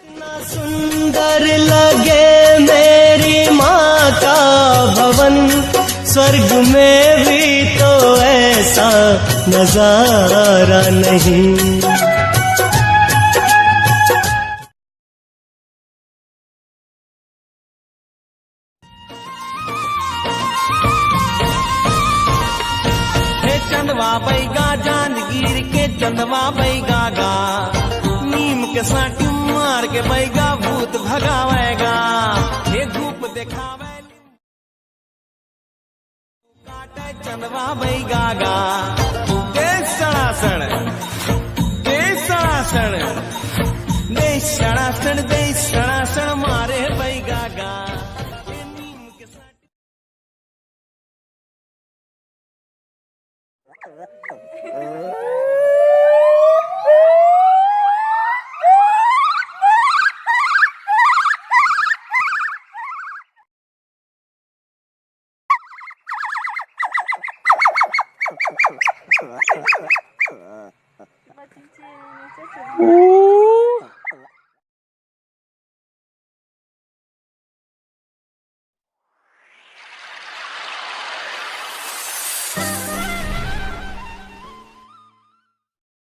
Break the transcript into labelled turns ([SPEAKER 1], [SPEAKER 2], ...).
[SPEAKER 1] इतना सुंदर लगे मेरी माँ का भवन, स्वर्ग में भी तो ऐसा नजारा नहीं।
[SPEAKER 2] चंदवा बैगा जांजगीर के चंदवा बैगा गा, नीम के साटी मार के बैगा भूत भगावेगा। हे धूप दिखावे काटे चंदवा बैगा गा, देश सड़ासण देश सड़ासण देश सड़ासण देश सड़ासण मारे बैगा गा।
[SPEAKER 1] Ha ha ha.